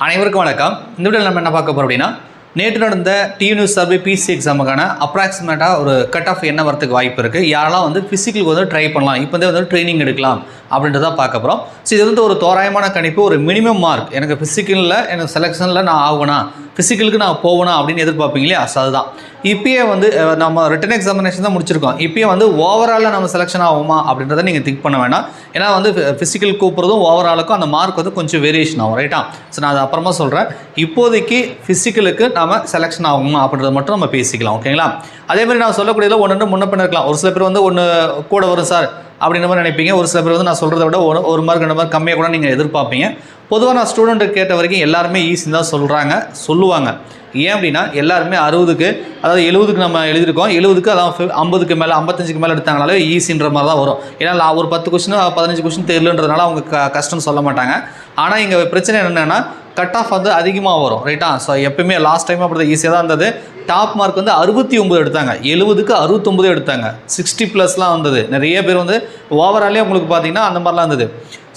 அனைவருக்கும் வணக்கம். இந்த வீடியோவில் நம்ம என்ன பார்க்க போகிறோம் அப்படின்னா, நேற்று நடந்த டிஎன்யூஎஸ் சர்வே பிசி எக்ஸாமுக்கான அப்ராக்சிமேட்டாக ஒரு கட் ஆஃப் என்ன வரதுக்கு வாய்ப்பு இருக்குது, யாரெல்லாம் வந்து ஃபிசிக்கலுக்கு வந்து ட்ரை பண்ணலாம், இப்போ வந்து ட்ரைனிங் எடுக்கலாம் அப்படின்றத பார்க்க போகிறோம். ஸோ இது வந்து ஒரு தோராயமான கணிப்பு, ஒரு மினிமம் மார்க். எனக்கு ஃபிசிக்கலில் எனக்கு செலெக்ஷனில் நான் ஆகுனா, ஃபிசிக்கலுக்கு நான் போகணும் அப்படின்னு எதிர்பார்ப்பீங்க இல்லையா? அதுதான் இப்போயே வந்து நம்ம ரிட்டன் எக்ஸாமினேஷன் தான் முடிச்சிருக்கோம். இப்போயே வந்து ஓவராலாக நம்ம செலெக்ஷன் ஆகுமா அப்படின்றத நீங்கள் திங்க் பண்ண வேண்டாம். ஏன்னா வந்து ஃபிசிக்கல் கூப்பிட்றதும் ஓவராலுக்கும் அந்த மார்க் வந்து கொஞ்சம் வேரியேஷன் ஆகும், ரைட்டா? ஸோ நான் அதை அப்புறமா சொல்கிறேன். இப்போதைக்கு ஃபிசிக்கலுக்கு நம்ம செலெக்ஷன் ஆகுமா அப்படின்றத மட்டும் நம்ம பேசிக்கலாம், ஓகேங்களா? அதேமாதிரி நான் சொல்லக்கூடியதில் ஒன்று முன்ன பண்ண இருக்கலாம். ஒரு சில பேர் வந்து ஒன்று கூட வரும் சார் அப்படின்ற மாதிரி நினைப்பீங்க. ஒரு சில பேர் வந்து நான் சொல்கிறத விட ஒரு மார்க் 2 மார்க் கம்மியாக கூட நீங்கள் எதிர்பார்ப்பீங்க. பொதுவாக நான் ஸ்டூடெண்ட்டு கேட்ட வரைக்கும் எல்லாருமே ஈஸின்னு தான் சொல்லுவாங்க. ஏன் அப்படின்னா எல்லாருமே 60க்கு, அதாவது 70க்கு நம்ம எழுதியிருக்கோம், 70க்கு அதாவது 50க்கு மேலே 55க்கு மேலே எடுத்தாங்கனாலே ஈஸின்ற மாதிரி தான் வரும். ஏன்னா ஒரு 10 கொஸ்டின் 15 கொஸ்டின் தெரியலன்றதுனால அவங்க கஷ்டம்னு சொல்ல மாட்டாங்க. ஆனால் இங்கே பிரச்சனை என்னென்னா கட் ஆஃப் வந்து அதிகமாக வரும், ரைட்டா? ஸோ எப்பவுமே லாஸ்ட் டைம் அப்படி தான் ஈஸியாக தான் இருந்தது. டாப் மார்க் வந்து 69 எடுத்தாங்க, 70க்கு 69 எடுத்தாங்க, 60+ வந்தது. நிறைய பேர் வந்து ஓவராலே உங்களுக்கு பார்த்தீங்கன்னா அந்த மாதிரிலாம் இருந்தது.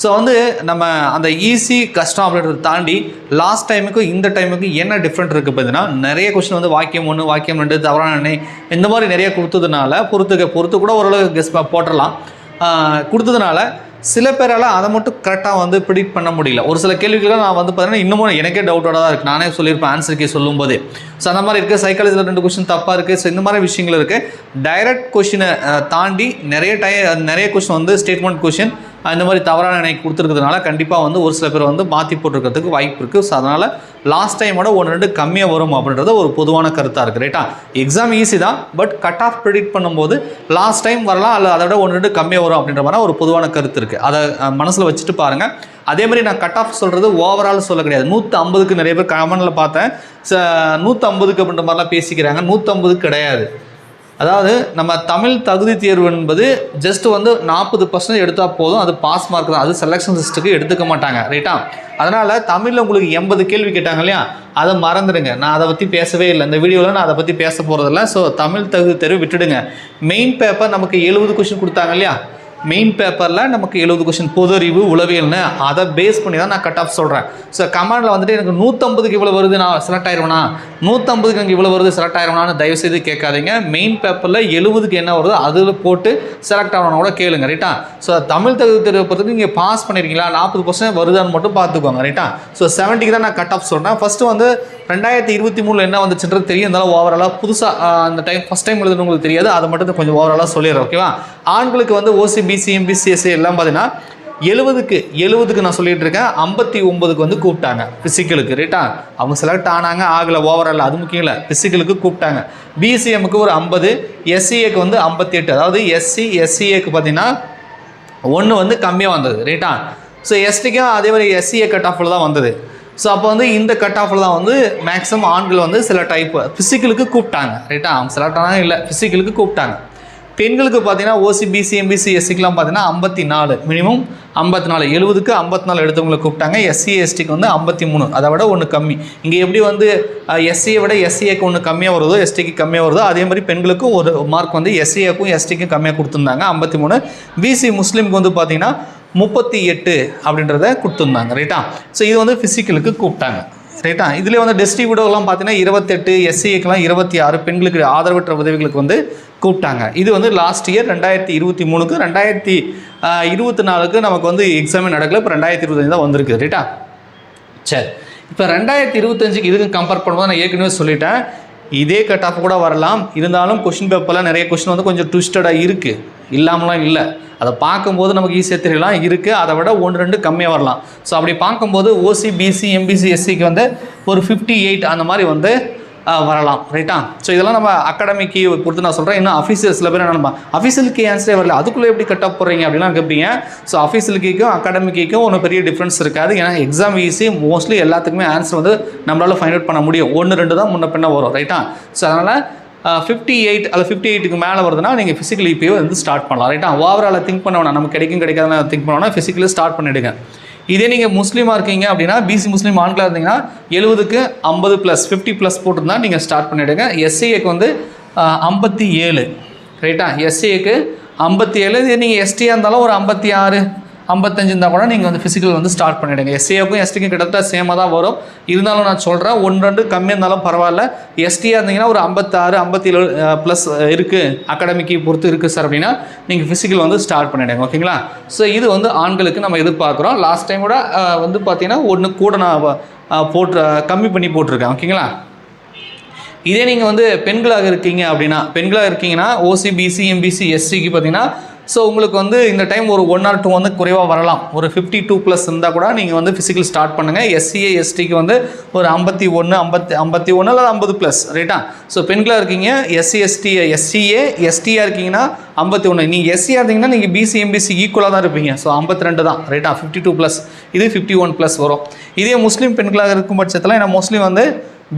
ஸோ வந்து நம்ம அந்த ஈஸி கஷ்டம் அப்படின்றத தாண்டி லாஸ்ட் டைமுக்கும் இந்த டைமுக்கும் என்ன டிஃப்ரெண்ட் இருக்குது பார்த்தீங்கன்னா, நிறைய கொஸ்டின் வந்து வாக்கியம் 1 வாக்கியம் 2 தவறான எண்ணெய் இந்த மாதிரி நிறைய கொடுத்ததுனால பொறுத்து கூட ஓரளவு கெஸ் போட்டுடலாம் கொடுத்ததுனால சில பேரால் அதை மட்டும் கரெக்டாக வந்து ப்ரிடிக்ட் பண்ண முடியல. ஒரு சில கேள்விகள்லாம் நான் வந்து பார்த்தீங்கன்னா இன்னமும் எனக்கே டவுட்டோட தான் இருக்குது. நானே சொல்லியிருப்பேன் ஆன்சர் கே சொல்லும்போது. ஸோ அந்த மாதிரி இருக்குது. சைக்காலஜியில் 2 கொஸ்டின் தப்பாக இருக்குது. ஸோ இந்த மாதிரி விஷயங்கள் இருக்குது. டைரக்ட் கொஷினை தாண்டி நிறைய கொஸ்டின் வந்து ஸ்டேட்மெண்ட் கொஷின் இந்த மாதிரி தவறான எனக்கு கொடுத்துருக்கிறதுனால கண்டிப்பாக வந்து ஒரு சில பேர் வந்து மாற்றி போட்டிருக்கிறதுக்கு வாய்ப்பு இருக்குது. ஸோ அதனால் லாஸ்ட் டைமோட 1-2 கம்மியாக வரும் அப்படின்றது ஒரு பொதுவான கருத்தாக இருக்குது, ரைட்டா? எக்ஸாம் ஈஸி தான், பட் கட் ஆஃப் ப்ரிடிக்ட் பண்ணும்போது லாஸ்ட் டைம் வரலாம், அல்ல அதை விட 1-2 கம்மியாக வரும் அப்படின்ற மாதிரி ஒரு பொதுவான கருத்து இருக்குது. அதை மனசில் வச்சுட்டு பாருங்கள். அதே மாதிரி நான் கட் ஆஃப் சொல்கிறது ஓவரால் சொல்ல கிடையாது. 150க்கு நிறைய பேர் கமெண்டில் பார்த்தேன், 150க்கு அப்படின்ற மாதிரிலாம் பேசிக்கிறாங்க. 150 கிடையாது. அதாவது நம்ம தமிழ் தகுதி தேர்வு என்பது ஜஸ்ட் வந்து 40% எடுத்தால் போதும், அது பாஸ் மார்க் தான். அது செலெக்ஷன் லிஸ்ட்டுக்கு எடுத்துக்க மாட்டாங்க, ரைட்டா? அதனால் தமிழில் உங்களுக்கு 80 கேள்வி கேட்டாங்க இல்லையா, அதை மறந்துடுங்க. நான் அதை பற்றி பேசவே இல்லை இந்த வீடியோவில், நான் அதை பற்றி பேச போகிறதில்ல. ஸோ தமிழ் தகுதி தேர்வு விட்டுடுங்க. மெயின் பேப்பர் நமக்கு 70 கொஸ்டின் கொடுத்தாங்க இல்லையா, மெயின் பேப்பரில் நமக்கு 70 கொஸ்டின் பொது அறிவு உளவியல்னு அதை பேஸ் பண்ணி தான் நான் கட் ஆஃப் சொல்கிறேன். ஸோ கமெண்டில் வந்துட்டு எனக்கு 150க்கு இவ்வளோ வருது, நான் செலக்ட் ஆயிடுவேனா, 150க்கு எனக்கு இவ்வளோ வருது செலக்ட் ஆயிடுவேனான்னு தயவுசெய்து கேட்காதீங்க. மெயின் பேப்பரில் 70க்கு என்ன வருதோ அதில் போட்டு செலக்ட் ஆகணும்னா கூட கேளுங்க, ரைட்டா? ஸோ தமிழ் தகுதி தேர்வை பொறுத்தவரைக்கும் நீங்கள் பாஸ் பண்ணியிருக்கீங்களா, 40% வருதான்னு மட்டும் பார்த்துக்கோங்க, ரைட்டா? ஸோ 70க்கு தான் நான் கட் ஆஃப் சொல்கிறேன். ஃபஸ்ட்டு வந்து 2023 என்ன வந்துச்சுன்றது தெரியும். இருந்தாலும் ஓவராலாக புதுசாக அந்த டைம் ஃபஸ்ட் டைம் எழுதுன்னு உங்களுக்கு தெரியாது, அதை மட்டும் கொஞ்சம் ஓவராலாக சொல்லிடுறேன், ஓகேவா? ஆண்களுக்கு வந்து ஓசி பிசி எம்பிசி எஸ்சி எல்லாம் பார்த்தீங்கன்னா 70க்கு நான் சொல்லிட்டு இருக்கேன். 59க்கு வந்து கூப்பிட்டாங்க ஃபிசிக்கலுக்கு, ரைட்டா? அவங்க செலக்ட் ஆனாங்க, ஆகலை ஓவரால், அது முக்கியம் இல்லை. ஃபிசிக்கலுக்கு கூப்பிட்டாங்க. பிசிஎம்முக்கு ஒரு 50, எஸ்சிஏக்கு வந்து 58. அதாவது எஸ்சிஏக்கு பார்த்தீங்கன்னா 1 வந்து கம்மியாக வந்தது, ரைட்டா? ஸோ எஸ்டிக்கும் அதே மாதிரி எஸ்சிஏ கட் ஆஃபில் தான் வந்தது. ஸோ அப்போ வந்து இந்த கட் ஆஃபில் தான் வந்து மேக்ஸிமம் ஆண்கள் வந்து சில டைப்பு ஃபிசிக்கலுக்கு கூப்பிட்டாங்க, ரைட்டா? அவங்க செலக்ட் ஆனால் இல்லை, ஃபிசிக்கலுக்கு கூப்பிட்டாங்க. பெண்களுக்கு பார்த்தீங்கன்னா ஓசி பிசி எம்பிசி எஸ்சிக்கெலாம் பார்த்தீங்கன்னா 54, மினிமம் 54. 70க்கு 54 எடுத்தவங்களை கூப்பிட்டாங்க. எஸ்சி எஸ்டிக்கு வந்து 53, அதை விட 1 கம்மி. இங்கே எப்படி வந்து எஸ்சியை விட எஸ்சிஏக்கு 1 கம்மியாக வருதோ, எஸ்டிக்கு கம்மியாக வருதோ, அதே மாதிரி பெண்களுக்கும் ஒரு மார்க் வந்து எஸ்சிஏக்கும் எஸ்டிக்கும் கம்மியாக கொடுத்துருந்தாங்க, 53. பிசி முஸ்லீமுக்கு வந்து பார்த்தீங்கன்னா 38 அப்படின்றத கொடுத்துருந்தாங்க, ரைட்டா? ஸோ இது வந்து ஃபிசிக்கலுக்கு கூப்பிட்டாங்க, ரைட்டா? இதில் வந்து டிஸ்ட்ரிபியூட்டர்லாம் பார்த்தீங்கன்னா 28, எஸ்சிஏக்கெலாம் 26, பெண்களுக்கு ஆதரவற்ற உதவிகளுக்கு வந்து கூப்பிட்டாங்க. இது வந்து லாஸ்ட் இயர் 2023க்கு. 2024க்கு நமக்கு வந்து எக்ஸாமே நடக்கல. இப்போ 2025 தான் வந்திருக்கு, ரைட்டா? சரி, இப்போ 2025க்கு இதுக்கும் கம்பேர் பண்ணும்போது நான் ஏற்கனவே சொல்லிட்டேன், இதே கட் ஆஃப் கூட வரலாம். இருந்தாலும் கொஷின் பேப்பரில் நிறைய கொஷின் வந்து கொஞ்சம் ட்விஸ்டடாக இருக்குது, இல்லாமலாம் இல்லை. அதை பார்க்கும்போது நமக்கு ஈஸியாக தெரியலாம் இருக்குது, அதை விட 1-2 கம்மியாக வரலாம். ஸோ அப்படி பார்க்கும்போது ஓசி பிசி எம்பிசி எஸ்சிக்கு வந்து ஒரு 58 அந்த மாதிரி வந்து வரலாம், ரைட்டா? ஸோ இதெல்லாம் நம்ம அகாடமிக்கு பொறுத்து நான் சொல்கிறேன். இன்னும் அஃபீஷியல் சில பேர் என்ன அஃபீஷியலுக்கு ஆன்சரே வரல, அதுக்குள்ளே எப்படி கட் ஆஃப் போடுறீங்க அப்படிலாம் கேட்பீங்க. ஸோ அஃபீஷியலுக்கும் அகாடமிக்கும் ஒன்றும் பெரிய டிஃப்ரென்ஸ் இருக்காது. ஏன்னா எக்ஸாம் ஈஸி, மோஸ்ட்லி எல்லாத்துக்குமே ஆன்சர் வந்து நம்மளால் ஃபைண்ட் அவுட் பண்ண முடியும். 1-2 தான் முன்ன பின்ன வரும், ரைட்டா? ஸோ அதனால் 58 அல்லது 58க்கு மேலே வருதுன்னா நீங்கள் ஃபிசிக்கல் இப்போயே வந்து ஸ்டார்ட் பண்ணலாம், ரைட்டா? ஓவரால் திங்க் பண்ண வேணாம், நமக்கு கிடைக்காதுன்னு திங்க் பண்ணோன்னா ஃபிசிக்கலி ஸ்டார்ட் பண்ணிவிடுங்க. இதே நீங்கள் முஸ்லீமாக இருக்கீங்க அப்படின்னா, பிசி முஸ்லீம் ஆண்களாக இருந்தீங்கன்னா 70க்கு 50+, 50+ போட்டுருந்தா நீங்கள் ஸ்டார்ட் பண்ணிவிடுங்க. எஸ்சிஏக்கு வந்து 57, ரைட்டா? எஸ்சிஏக்கு 57. இது நீங்கள் எஸ்டியாக இருந்தாலும் ஒரு 56 55 இருந்தால் கூட நீங்கள் வந்து ஃபிசிக்கல் வந்து ஸ்டார்ட் பண்ணிவிடுங்க. எஸ்சிஏக்கும் எஸ்டிக்கும் கிட்டத்தட்ட சேமாக தான் வரும். இருந்தாலும் நான் சொல்கிறேன் 1-2 கம்மியாக இருந்தாலும் பரவாயில்ல. எஸ்டியாக இருந்தீங்கன்னா ஒரு 56 57 ப்ளஸ் இருக்குது, அகாடமிக்கு பொறுத்து இருக்குது சார் அப்படின்னா நீங்கள் ஃபிசிக்கல் வந்து ஸ்டார்ட் பண்ணிவிடுங்க. ஓகேங்களா? ஸோ இது வந்து ஆண்களுக்கு நம்ம எதிர்பார்க்குறோம். லாஸ்ட் டைம் கூட வந்து பார்த்தீங்கன்னா 1 கூட நான் கம்மி பண்ணி போட்டிருக்கேன். ஓகேங்களா? இதே நீங்கள் வந்து பெண்களாக இருக்கீங்கன்னா ஓசி, பிசி, எம்பிசி, எஸ்சிக்கு பார்த்தீங்கன்னா ஸோ உங்களுக்கு வந்து இந்த டைம் ஒரு 1 or 2 வந்து குறைவாக வரலாம். ஒரு 52+ இருந்தால் கூட நீங்கள் வந்து ஃபிசிக்கல் ஸ்டார்ட் பண்ணுங்கள். எஸ்சிஏ எஸ்டிக்கு வந்து ஒரு 51 அல்லது 50+, ரைட்டா? ஸோ பெண்களாக இருக்கீங்க, எஸ்சிஏ எஸ்டியாக இருக்கீங்கன்னா 51. நீங்கள் எஸ்சியாக இருந்தீங்கன்னா நீங்கள் பிசி எம்பிசி ஈக்குவலாக தான் இருப்பீங்க. ஸோ 52 தான், ரைட்டா? 52+, இது 51+ வரும். இதே முஸ்லீம் பெண்களாக இருக்கும் பட்சத்தில், ஏன்னா முஸ்லீம் வந்து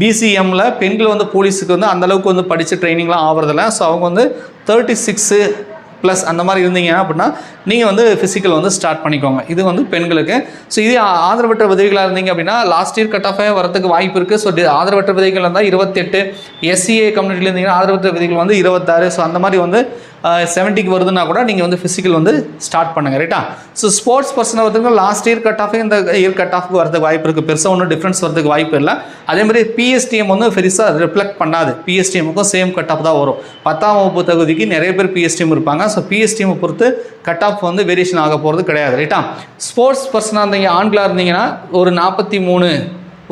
பிசிஎம்மில் பெண்கள் வந்து போலீஸுக்கு வந்து அந்தளவுக்கு வந்து படித்து ட்ரைனிங்லாம் ஆகிறதில்ல. ஸோ அவங்க வந்து 36+ அந்த மாதிரி இருந்தீங்க அப்படின்னா நீங்கள் வந்து ஃபிசிக்கல் வந்து ஸ்டார்ட் பண்ணிக்கோங்க. இது வந்து பெண்களுக்கு. ஸோ இதே ஆதரவற்ற விதவைகளாக இருந்தீங்க அப்படின்னா லாஸ்ட் இயர் கட் ஆஃபாக வரதுக்கு வாய்ப்பு இருக்குது. ஸோ ஆதரவற்ற விதவைகள் இருந்தால் 28, எஸ்சிஏ கம்யூனிட்டியில் இருந்தீங்கன்னா ஆதரவற்ற விதவைகள் வந்து 26. ஸோ அந்த மாதிரி வந்து 70க்கு வருதுன்னா கூட நீங்கள் வந்து ஃபிசிக்கல் வந்து ஸ்டார்ட் பண்ணுங்கள், ரைட்டா? ஸோ ஸ்போர்ட்ஸ் பர்சனை வரதுக்கு லாஸ்ட் இயர் கட் ஆஃபே இந்த இயர் கட் ஆஃப்க்கு வரதுக்கு வாய்ப்பு இருக்குது. பெருசாக ஒன்றும் டிஃப்ரென்ஸ் வரதுக்கு வாய்ப்பு இல்லை. அதே மாதிரி பிஎஸ்டிஎம் வந்து பெருசாக ரிஃப்ளெக்ட் பண்ணாது. பிஎஸ்டிஎம்முக்கும் சேம் கட் ஆஃப் தான் வரும். 10ஆம் வகுப்பு தகுதிக்கு நிறைய பேர் பிஎஸ்டிஎம் இருப்பாங்க. ஸோ பிஎஸ்டிஎம்மை பொறுத்து கட் ஆஃப் வந்து வேரியேஷன் ஆக போகிறது கிடையாது, ரைட்டா? ஸ்போர்ட்ஸ் பர்சனாக இருந்தீங்க, ஆண்களாக இருந்தீங்கன்னா ஒரு 43,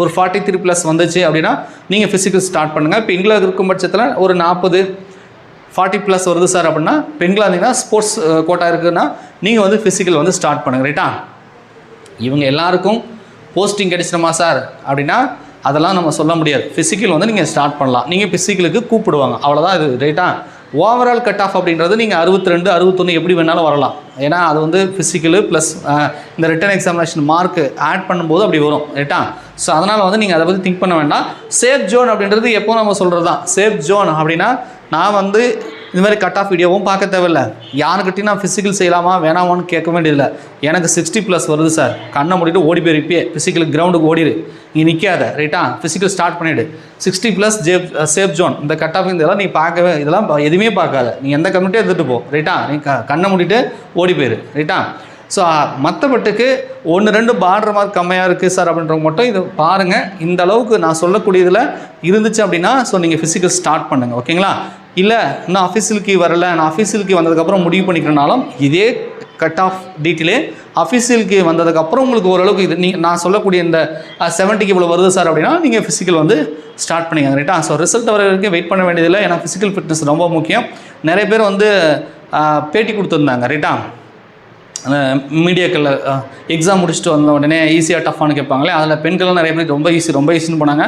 ஒரு 43+ வந்துச்சு அப்படின்னா நீங்கள் ஃபிசிக்கல் ஸ்டார்ட் பண்ணுங்கள். பெண்களாக இருக்கும் பட்சத்தில் ஒரு 40+ வருது சார் அப்படின்னா பெண்களாக இருந்தீங்கன்னா ஸ்போர்ட்ஸ் கோட்டா இருக்குதுன்னா நீங்கள் வந்து ஃபிசிக்கல் வந்து ஸ்டார்ட் பண்ணுங்கள், ரைட்டா? இவங்க எல்லாருக்கும் போஸ்டிங் கிடைச்சிடுமா சார் அப்படின்னா அதெல்லாம் நம்ம சொல்ல முடியாது. ஃபிசிக்கல் வந்து நீங்கள் ஸ்டார்ட் பண்ணலாம். நீங்கள் ஃபிசிக்கலுக்கு கூப்பிடுவாங்க, அவ்வளோதான் இது, ரைட்டா? ஓவரால் கட் ஆஃப் அப்படின்றது நீங்கள் 62, 61 எப்படி வேணாலும் வரலாம். ஏன்னா அது வந்து ஃபிசிக்கலு ப்ளஸ் இந்த ரிட்டன் எக்ஸாமினேஷன் மார்க்கு ஆட் பண்ணும்போது அப்படி வரும், ரைட்டா? ஸோ அதனால் வந்து நீங்கள் அதை பற்றி திங்க் பண்ண வேண்டாம். சேஃப் ஜோன் அப்படின்றது எப்போ நம்ம சொல்கிறது தான். சேஃப் ஜோன் அப்படின்னா நான் வந்து இந்த மாதிரி கட் ஆஃப் வீடியோவும் பார்க்க தேவையில்லை. யாருக்கிட்டையும் நான் ஃபிசிக்கல் செய்யலாமா வேணாமான்னு கேட்க வேண்டியதில்லை. எனக்கு 60+ வருது சார், கண்ணை மூடிட்டு ஓடி போய் இப்பயே ஃபிசிக்கல் கிரவுண்டுக்கு ஓடிடு, நீ நிற்காத, ரைட்டா? ஃபிசிக்கல் ஸ்டார்ட் பண்ணிவிடு. 60+ சேஃப் ஜோன். இந்த கட் ஆஃப் இதெல்லாம் நீ பார்க்கவே, இதெல்லாம் எதுவுமே பார்க்காத, நீ எந்த கம்யூனிட்டியும் எடுத்துகிட்டு போ, ரைட்டா? நீ கண்ணை மூடிட்டு ஓடி போயிரு, ரைட்டா? ஸோ மற்றபட்டுக்கு 1-2 பார்டர் மார்க் கம்மியாக இருக்குது சார் அப்படின்றவங்க மட்டும் இதை பாருங்கள். இந்த அளவுக்கு நான் சொல்லக்கூடியதில் இருந்துச்சு அப்படின்னா ஸோ நீங்கள் ஃபிசிக்கல் ஸ்டார்ட் பண்ணுங்கள், ஓகேங்களா? இல்லை இன்னும் அஃபீஷியல் கீ வரலை, நான் அஃபீஷியல் கீ வந்ததுக்கப்புறம் முடிவு பண்ணிக்கிறனாலும் இதே கட் ஆஃப் டீட்டெயிலே அஃபீஷியல் கீ வந்ததுக்கப்புறம் உங்களுக்கு ஓரளவுக்கு இது நான் சொல்லக்கூடிய இந்த 70க்கு இவ்வளோ வருது சார் அப்படின்னா நீங்கள் ஃபிசிக்கல் வந்து ஸ்டார்ட் பண்ணிக்கோங்க, ரைட்டா? ஸோ ரிசல்ட் வர வரைக்கும் வெயிட் பண்ண வேண்டியதில்லை. ஏன்னா ஃபிசிக்கல் ஃபிட்னஸ் ரொம்ப முக்கியம். நிறைய பேர் வந்து பேட்டி கொடுத்துருந்தாங்க, ரைட்டா? மீடியாக்களில் எக்ஸாம் முடிச்சுட்டு வந்த உடனே ஈஸியாக டஃப்பானு கேட்பாங்களே, அதில் பெண்களும் நிறைய பேர் ரொம்ப ஈஸின்னு போனாங்க.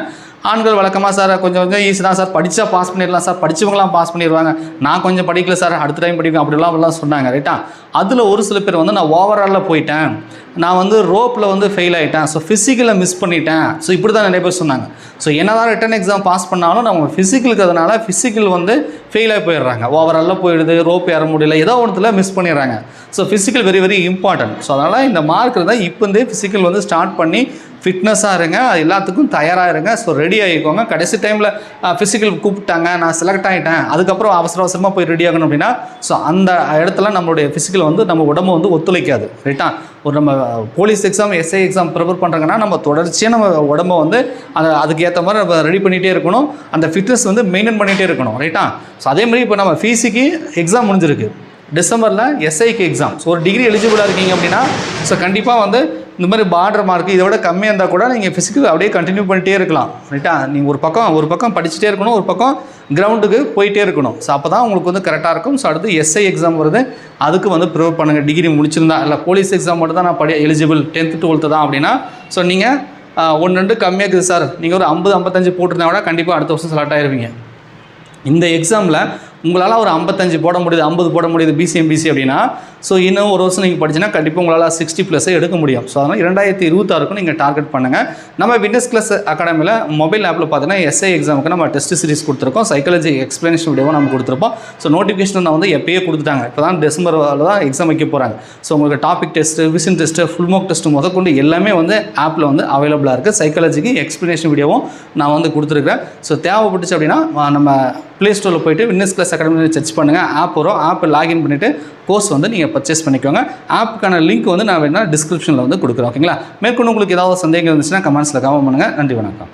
ஆண்கள் வழக்கமாக சார் கொஞ்சம் ஈஸி தான் சார், படித்தா பாஸ் பண்ணிடலாம் சார், படித்தவங்களாம் பாஸ் பண்ணிடுவாங்க, நான் கொஞ்சம் படிக்கல சார், அடுத்த டைம் படிப்பேன் அப்படிலாம் சொன்னாங்க, ரைட்டா? அதில் ஒரு சில பேர் வந்து நான் ஓவராலில் போயிட்டேன், நான் வந்து ரோப்பில் வந்து ஃபெயில் ஆகிட்டேன், ஸோ ஃபிசிக்கலை மிஸ் பண்ணிட்டேன், ஸோ இப்படி தான் நிறைய பேர் சொன்னாங்க. ஸோ என்ன தான் ரிட்டன் எக்ஸாம் பாஸ் பண்ணாலும் நம்ம ஃபிசிக்கலுக்கு அதனால் ஃபிசிக்கல் வந்து ஃபெயில் ஆகி போயிடுறாங்க. ஓவராலில் போயிடுது, ரோப் ஏற முடியல, ஏதோ ஒன்றுத்தில் மிஸ் பண்ணிடுறாங்க. So physical very very important. So அதனால் இந்த மார்க் தான் இப்போ இருந்தே ஃபிசிக்கல் வந்து ஸ்டார்ட் பண்ணி ஃபிட்னஸாக இருங்க, அது எல்லாத்துக்கும் தயாராக இருங்க. ஸோ ரெடி ஆகிக்கோங்க. கடைசி டைமில் ஃபிசிக்கல் கூப்பிட்டாங்க, நான் செலக்ட் ஆகிட்டேன், அதுக்கப்புறம் அவசரமாக போய் ரெடி ஆகணும் அப்படின்னா ஸோ அந்த இடத்துல நம்மளுடைய ஃபிசிக்கல் வந்து நம்ம உடம்பு வந்து ஒத்துழைக்காது, ரைட்டா? ஒரு நம்ம police exam, SI exam prepare பண்ணுறாங்கன்னா நம்ம தொடர்ச்சியாக நம்ம உடம்பை வந்து அதுக்கு ஏற்ற மாதிரி நம்ம ரெடி பண்ணிகிட்டே இருக்கணும், அந்த ஃபிட்னஸ் வந்து மெயின்டைன் பண்ணிகிட்டே இருக்கணும், ரைட்டா? ஸோ அதே மாதிரி இப்போ நம்ம பிசிக்கு எக்ஸாம் முடிஞ்சிருக்கு, டிசம்பரில் எஸ்ஐக்கு எக்ஸாம். ஸோ ஒரு டிகிரி எலிஜிபிளாக இருக்கீங்க அப்படின்னா ஸோ கண்டிப்பாக வந்து இந்த மாதிரி பார்டர் மார்க்கு இதை விட கம்மியாக இருந்தால் கூட நீங்கள் ஃபிசிக்கல் அப்படியே கண்டினியூ பண்ணிகிட்டே இருக்கலாம், ரைட்டா? நீங்கள் ஒரு பக்கம் படிச்சுட்டே இருக்கணும், ஒரு பக்கம் கிரவுண்டுக்கு போயிட்டே இருக்கணும். ஸோ அப்போ தான் உங்களுக்கு வந்து கரெக்டாக இருக்கும். ஸோ அடுத்து எஸ்ஐ எக்ஸாம் வருது, அதுக்கு வந்து ப்ரிப்பேர் பண்ணுங்கள். டிகிரி முடிச்சிருந்தா, இல்லை போலீஸ் எக்ஸாம் மட்டும் தான் நான் எலிஜிபிள் 10th 12th தான் அப்படின்னா ஸோ நீங்கள் 1-2 கம்மியாக இருக்குது சார், நீங்கள் ஒரு 50-55 போட்டிருந்தா கூட கண்டிப்பாக அடுத்த வருஷம் செலக்ட் ஆகிருவீங்க. இந்த எக்ஸாமில் உங்களால் ஒரு 55 போட முடியுது, 50 போட முடியுது பிசிஎம்பிசி அப்படின்னா ஸோ இன்னும் ஒரு வருஷம் நீங்கள் படிச்சுன்னா கண்டிப்பாக உங்களால் 60+ எடுக்க முடியும். ஸோ அதனால் 2026க்கும் நீங்கள் டார்கெட் பண்ணுங்கள். நம்ம விட்னஸ் கிளாஸ் அகாடமியில் மொபைல் ஆப்பில் பார்த்தீங்கன்னா எஸ்ஐ எக்ஸாமுக்கு நம்ம டெஸ்ட் சீரிஸ் கொடுத்துருக்கோம், சைக்காலஜி எக்ஸ்பிளனேஷன் வீடியோவும் நம்ம கொடுத்துருப்போம். ஸோ நோட்டிஃபிகேஷன் வந்து எப்பயே கொடுத்துட்டாங்க, இப்போ தான் டிசம்பரில் தான் எக்ஸாம் வைக்க போகிறாங்க. ஸோ உங்களுக்கு டாபிக் டெஸ்ட்டு, விசின் டெஸ்ட்டு, ஃபுல் மார்க் டெஸ்ட்டு முதற்கொண்டு எல்லாமே வந்து ஆப்பில் வந்து அவைலபிளாக இருக்குது. சைக்காலஜிக்கு எக்ஸ்பிளனேஷன் வீடியோவும் நான் வந்து கொடுத்துருக்கேன். ஸோ தேவைப்பட்டுச்சு அப்படின்னா நம்ம ப்ளே ஸ்டோரில் போய்ட்டு விட்னஸ் கிளாஸ் அகாடமி சர்ச் பண்ணுங்கள், ஆப் வரும். ஆப்பை லாகின் பண்ணிவிட்டு கோர்ஸ் வந்து நீங்கள் பர்ச்சேஸ் பண்ணிக்கோங்க. ஆப்புக்கான லிங்க் வந்து நான் வேணால் டிஸ்கிரிப்ஷனில் வந்து கொடுக்குறேன். ஓகேங்களா? மேற்கொண்டு உங்களுக்கு ஏதாவது சந்தேகம் இருந்துச்சுன்னா கமெண்ட்ஸில் கமெண்ட் பண்ணுங்கள். நன்றி, வணக்கம்.